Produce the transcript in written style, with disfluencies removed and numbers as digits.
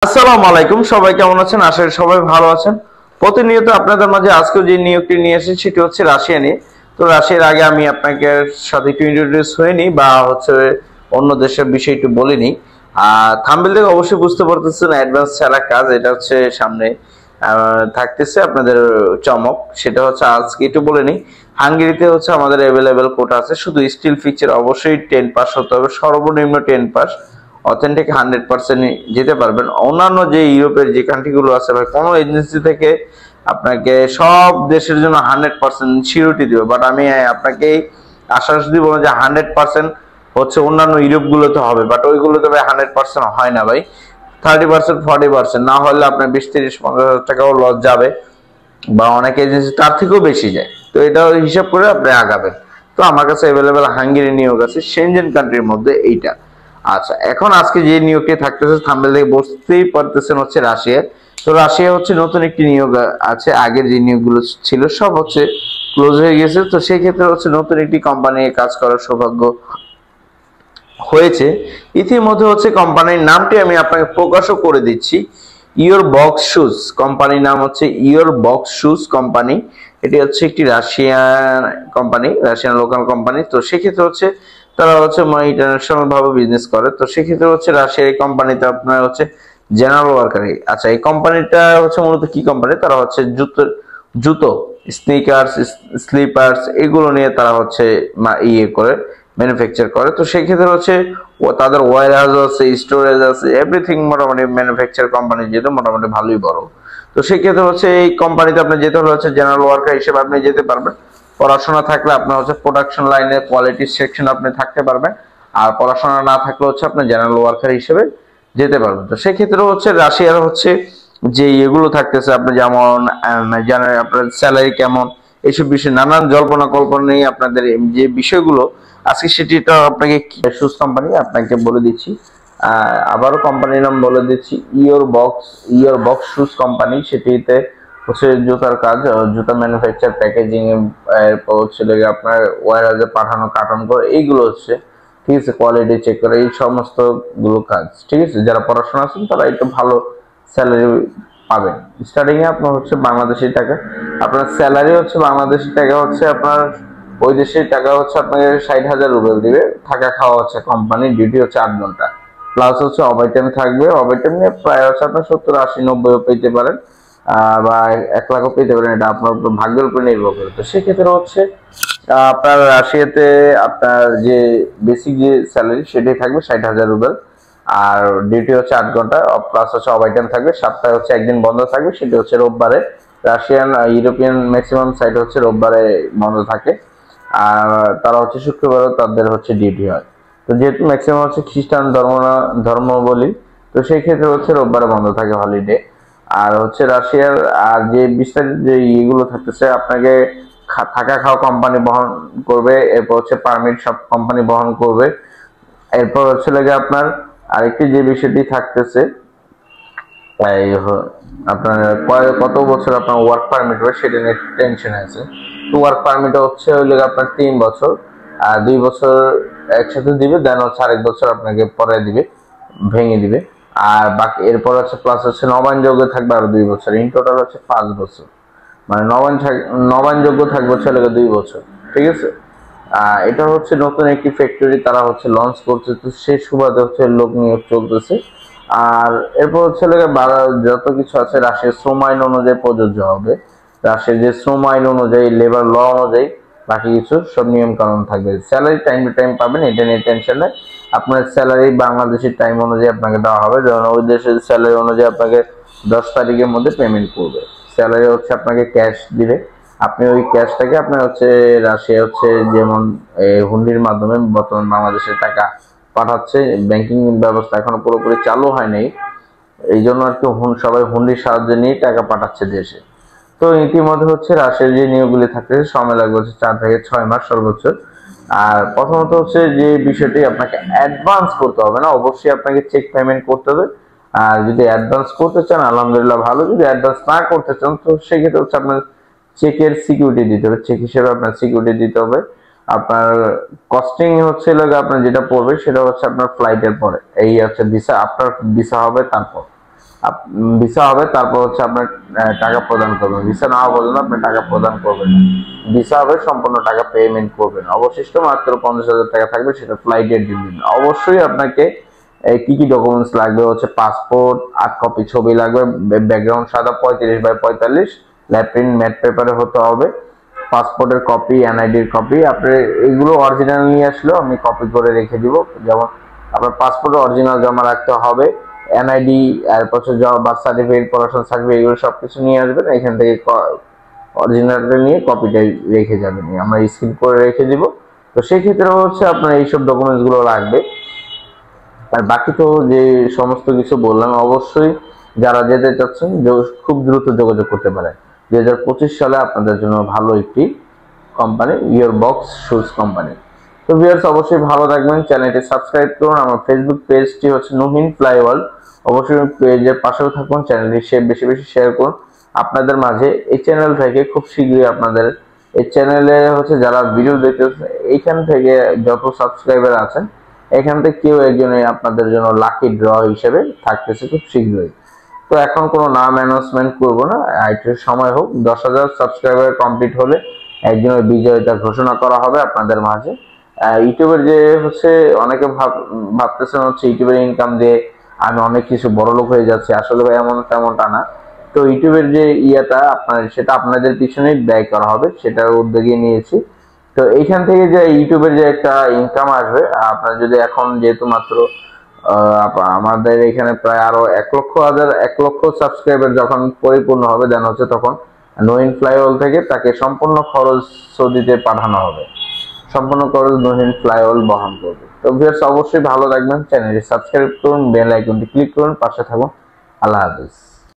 আসসালামু আলাইকুম, সবাই কেমন আছেন? আশা করি সবাই ভালো আছেন। প্রতিনিয়ত আপনাদের মাঝে আজকে যে নিয়োগটি নিয়ে এসেছি সেটি হচ্ছে রাশিয়া নিয়ে। তো রাশিয়ার আগে আমি আপনাকে সাথে একটু ইন্ট্রোডিউস হয়নি বা হচ্ছে অন্য দেশের বিষয় একটু বলিনি। আর থাম্বনেল থেকে অবশ্যই বুঝতে পারতেছেন অ্যাডভান্স ছাড়া কাজ, এটা হচ্ছে সামনে থাকতেছে আপনাদের চমক। সেটা হচ্ছে আজকে একটু বলে নিই। হাঙ্গেরিতে হচ্ছে আমাদের অ্যাভেলেবেল কোটা আছে, শুধু স্টিল ফিচার অবশ্যই 10 পাস হতে হবে, সর্বনিম্ন 10 পাস। অথেন্টিক 100% যেতে পারবেন। অন্যান্য যে ইউরোপের যে কান্ট্রিগুলো আছে ভাই, কোনো এজেন্সি থেকে আপনাকে সব দেশের জন্য 100% সিউরিটি দিবে, বাট আমি আপনাকে আশ্বাস দিব না যে 100% হচ্ছে অন্যান্য ইউরোপ গুলোতে হবে, বাট ওইগুলোতে ভাই 100% হয় না ভাই। 30% 40% না হলে আপনার 20, 30, 50 হাজার টাকাও লস যাবে, বা অনেক এজেন্সি তার থেকেও বেশি যায়। তো এটা হিসাব করে আপনি আগাবেন। তো আমার কাছে অ্যাভেলেবেল হাঙ্গেরি নিয়োগ আছে সেনজেন কান্ট্রির মধ্যে এইটা। আচ্ছা, এখন আজকে যে নিয়োগটি থাকতেছে থাম্বনেল থেকে বুঝতেই পারতেছেন হচ্ছে রাশিয়া। তো রাশিয়া হচ্ছে নতুন একটি নিয়োগ আছে, আগের যে নিয়োগগুলো ছিল সব হচ্ছে ক্লোজ হয়ে গেছে। তো সেই ক্ষেত্রে হচ্ছে নতুন একটি কোম্পানি কাজ করার সৌভাগ্য হয়েছে। ইতিমধ্যে হচ্ছে কোম্পানির নামটি আমি আপনাকে প্রকাশও করে দিচ্ছি। ইয়োর বক্স শুজ কোম্পানির নাম হচ্ছে ইয়োর বক্স শুজ কোম্পানি। এটি হচ্ছে একটি Russian company, Russian local company. তো সেক্ষেত্রে হচ্ছে তারা হচ্ছে ইন্টারন্যাশনাল ভাবে বিজনেস করে। তো সেক্ষেত্রে হচ্ছে রাশিয়ার এই কোম্পানিতে আপনার হচ্ছে জেনারেল ওয়ার্কারি। আচ্ছা, এই কোম্পানিটা হচ্ছে মূলত কি কোম্পানি? তারা হচ্ছে জুতো জুতো স্নিকার্স, স্লিপার্স এগুলো নিয়ে তারা হচ্ছে ইয়ে করে ম্যানুফ্যাকচার করে। তো সেই ক্ষেত্রে হচ্ছে তাদের ওয়্যার হাউস আছে, স্টোরেজ আছে, এভরিথিং মোটামুটি ম্যানুফ্যাকচার কোম্পানি যেহেতু মোটামুটি ভালোই বড়। তো সেই ক্ষেত্রে হচ্ছে এই কোম্পানিতে আপনি যেতে হলে হচ্ছে জেনারেল ওয়ার্কার হিসেবে আপনি যেতে পারবেন। পড়াশোনা থাকলে আপনার হচ্ছে প্রোডাকশন লাইনে কোয়ালিটি সেকশন আপনি থাকতে পারবেন। আর পড়াশোনা না থাকলে হচ্ছে আপনি জেনারেল ওয়ার্কার হিসেবে যেতে পারবেন। তো সেক্ষেত্রে হচ্ছে রাশিয়ার হচ্ছে যে এগুলো থাকতেছে আপনি যেমন জানেন আপনার স্যালারি কেমন, এইসব বিষয়ে নানান জল্পনা কল্পনা নিয়ে আপনাদের যে বিষয়গুলো আজকে সেটিটা আপনাকে শুজ কোম্পানি আপনাকে বলে দিচ্ছি। আবারও কোম্পানির নাম বলে দিচ্ছি, ইয়োর বক্স শুজ কোম্পানি। সেটিতে হচ্ছে জুতার কাজ, জুতা ম্যানুফ্যাকচার, প্যাকেজিং, এরপর হচ্ছে আপনার ওয়্যার হাউসে পাঠানো, কার্টন করে এইগুলো হচ্ছে, ঠিক আছে, কোয়ালিটি চেক করে এই সমস্ত গুলো কাজ। ঠিক আছে, যারা পড়াশোনা আছেন তারা একটু ভালো স্যালারি পাবেন। স্টার্টিং এ আপনার হচ্ছে বাংলাদেশি টাকা, আপনার স্যালারি হচ্ছে বাংলাদেশি টাকা হচ্ছে আপনার ওই দেশের টাকা হচ্ছে আপনাকে 60,000 রুবেল দিবে। থাকা খাওয়া হচ্ছে কোম্পানি, ডিউটি হচ্ছে 8 ঘন্টা, প্লাস হচ্ছে ওভারটাইম থাকবে। ওভারটাইম নিয়ে প্রায় হচ্ছে আপনার 70, 80, 90ও পেতে পারেন, বা 1 লাখও পেতে পারেন। এটা আপনার উপর ভাগ্যের উপর নির্ভর করে। তো সেক্ষেত্রে হচ্ছে আপনার রাশিয়াতে আপনার যে বেসিক যে স্যালারি সেটাই থাকবে 60,000 রুবেল। আর ডিউটি হচ্ছে 8 ঘন্টা, প্লাস হচ্ছে ওভারটাইম থাকবে। সপ্তাহে হচ্ছে একদিন বন্ধ থাকবে, সেটা হচ্ছে রোববারে। রাশিয়ান ইউরোপিয়ান ম্যাক্সিমাম সাইট হচ্ছে রোববারে বন্ধ থাকে। আর তারা হচ্ছে শুক্রবারও তাদের হচ্ছে ডিউটি হয়। তো যেহেতু ম্যাক্সিমাম হচ্ছে খ্রিস্টান ধর্ম বলি, তো সেই ক্ষেত্রে হচ্ছে রোববারে বন্ধ থাকে, হলিডে। আর হচ্ছে রাশিয়ার আর যে বিস্তারিত যে ইয়েগুলো থাকতেছে আপনাকে থাকা খাওয়া কোম্পানি বহন করবে, এরপর হচ্ছে পারমিট সব কোম্পানি বহন করবে। এরপর হচ্ছে লাগে আপনার আরেকটি যে বিষয়টি থাকতেছে, আপনার কত বছর আপনার ওয়ার্ক পারমিট হবে সেটা নিয়ে টেনশন আছে। তো ওয়ার্ক পারমিট হচ্ছে আপনার 3 বছর, আর 2 বছর একসাথে দিবে, দেন হচ্ছে আরেক বছর আপনাকে পরে দিবে, ভেঙে দিবে। আর বাকি এরপর হচ্ছে প্লাস হচ্ছে নবায়নযোগ্য থাকবে আরো 2 বছর, ইন টোটাল হচ্ছে 5 বছর। মানে নবায়নযোগ্য থাকবে হচ্ছে 2 বছর। ঠিক আছে, এটা হচ্ছে নতুন একটি ফ্যাক্টরি তারা হচ্ছে লঞ্চ করছে। তো সেই সুবাদে হচ্ছে লোক নিয়োগ চলতেছে। আর এরপর হচ্ছে যত কিছু আছে রাশিয়ার শ্রম আইন অনুযায়ী প্রযোজ্য হবে। রাশিয়ার যে শ্রম আইন অনুযায়ী, লেবার ল অনুযায়ী বাকি কিছু সব নিয়ম কানুন থাকবে। স্যালারি টাইম টু টাইম পাবেন, এটা নিয়ে টেনশন নেই। আপনার স্যালারি বাংলাদেশের টাইম অনুযায়ী আপনাকে দেওয়া হবে, যেমন ওই দেশের স্যালারি অনুযায়ী আপনাকে 10 তারিখের মধ্যে পেমেন্ট করবে। স্যালারি হচ্ছে আপনাকে ক্যাশ দিবে, আপনি ওই ক্যাশটাকে আপনার হচ্ছে রাশিয়া হচ্ছে যেমন হুন্ডির মাধ্যমে বর্তমান বাংলাদেশের টাকা পাঠাচ্ছে। ব্যাংকিং ব্যবস্থা এখনো পুরোপুরি চালু হয় নাই, এই জন্য আর কি সবাই হুন্ডির সাহায্য নিয়ে টাকা পাঠাচ্ছে দেশে। তো ইতিমধ্যে হচ্ছে রাশিয়ার যে নিয়োগগুলি থাকছে সময় লাগবে হচ্ছে 4 থেকে 6 মাস সর্বোচ্চ। আর প্রথমত হচ্ছে যে বিষয়টি আপনাকে অ্যাডভান্স করতে হবে না, অবশ্যই আপনাকে চেক পেমেন্ট করতে হবে। আর যদি অ্যাডভান্স করতে চান আলহামদুলিল্লাহ ভালো, যদি অ্যাডভান্স না করতে চান তো সেক্ষেত্রে হচ্ছে আপনার চেকের সিকিউরিটি দিতে হবে, চেক হিসেবে আপনার সিকিউরিটি দিতে হবে। আপনার কস্টিং হচ্ছে আপনার যেটা পড়বে সেটা হচ্ছে আপনার ফ্লাইটের পরে, এই হচ্ছে ভিসা, আপনার ভিসা হবে তারপর। ভিসা হবে, তারপর হচ্ছে আপনার টাকা প্রদান করবেন। ভিসা না হওয়া পর্যন্ত আপনি টাকা প্রদান করবেন না। ভিসা হবে সম্পূর্ণ টাকা পেমেন্ট করবেন, অবশিষ্ট মাত্র 50,000 টাকা থাকবে, সেটা ফ্লাইটের ডিল। অবশ্যই আপনাকে কি কি ডকুমেন্টস লাগবে হচ্ছে পাসপোর্ট, 8 কপি ছবি লাগবে, ব্যাকগ্রাউন্ড সাদা 35x45, ল্যাপ্রিন্ট ম্যাট পেপারে হতে হবে, পাসপোর্টের কপি, এনআইডির কপি। আপনি এগুলো অরিজিনাল নিয়ে আসলেও আমি কপি করে রেখে দিব। যেমন আপনার পাসপোর্টের অরিজিনাল জমা রাখতে হবে, এনআইডি, এরপর বার্থ সার্টিফিকেট, পড়াশোনা সার্টিফিকেট, এগুলো সবকিছু নিয়ে আসবেন। এখান থেকে অরিজিনালটা নিয়ে কপিটা রেখে যাবেন, আমরা স্ক্রিন করে রেখে দিব। তো সেই ক্ষেত্রে হচ্ছে আপনার এইসব ডকুমেন্টস গুলো লাগবে। আর বাকি তো যে সমস্ত কিছু বললাম, অবশ্যই যারা যেতে চাচ্ছেন খুব দ্রুত যোগাযোগ করতে পারেন। 2025 সালে আপনাদের জন্য ভালো একটি company, your box shoes company. তো ভিউয়ার্স, অবশ্যই ভালো থাকবেন, চ্যানেলটি সাবস্ক্রাইব করুন। আমার ফেসবুক পেজটি হচ্ছে নুহিন ফ্লাই ওয়ার্ল্ড, অবশ্যই পেজের পাশেও থাকুন, চ্যানেলটি বেশি বেশি শেয়ার করুন আপনাদের মাঝে। এই চ্যানেল থেকে খুব শীঘ্রই আপনাদের এই চ্যানেলে হচ্ছে যারা ভিডিও দেখতেছে, এইখান থেকে যত সাবস্ক্রাইবার আছেন, এখান থেকে কেউ একজনে আপনাদের জন্য লাকি ড্র হিসেবে থাকতেছে খুব শীঘ্রই। তো এখন কোনো নাম অ্যানাউন্সমেন্ট করবো না, একটু সময় হোক। 10,000 সাবস্ক্রাইবার কমপ্লিট হলে একজনের বিজয়িতা ঘোষণা করা হবে আপনাদের মাঝে। ইউটিউবের যে হচ্ছে অনেকে ভাবতেছেন হচ্ছে ইউটিউবের ইনকাম দিয়ে আমি অনেক কিছু বড় লোক হয়ে যাচ্ছি, আসলে ভাই এমন তেমনটা না। তো ইউটিউবের যে ইয়েটা সেটা আপনাদের পিছনেই ব্যয় করা হবে, সেটার উদ্যোগে নিয়েছি। তো এইখান থেকে যে ইউটিউবের যে একটা ইনকাম আসবে, আপনার যদি এখন যেহেতু মাত্র আমাদের এখানে প্রায় আরো 1 লক্ষ সাবস্ক্রাইবার যখন পরিপূর্ণ হবে, দেন হচ্ছে তখন নুহিন ফ্লাইওয়াল থেকে তাকে সম্পূর্ণ খরচ সৌদিতে পাঠানো হবে, সম্পূর্ণ খরচ নুহিন ফ্লাইওয়াল বহন করবে। তো ভিউয়ার্স, অবশ্যই ভালো থাকবেন, চ্যানেলটি সাবস্ক্রাইব করুন, বেল আইকনটি ক্লিক করুন, পাশে থাকুন। আল্লাহ হাফেজ।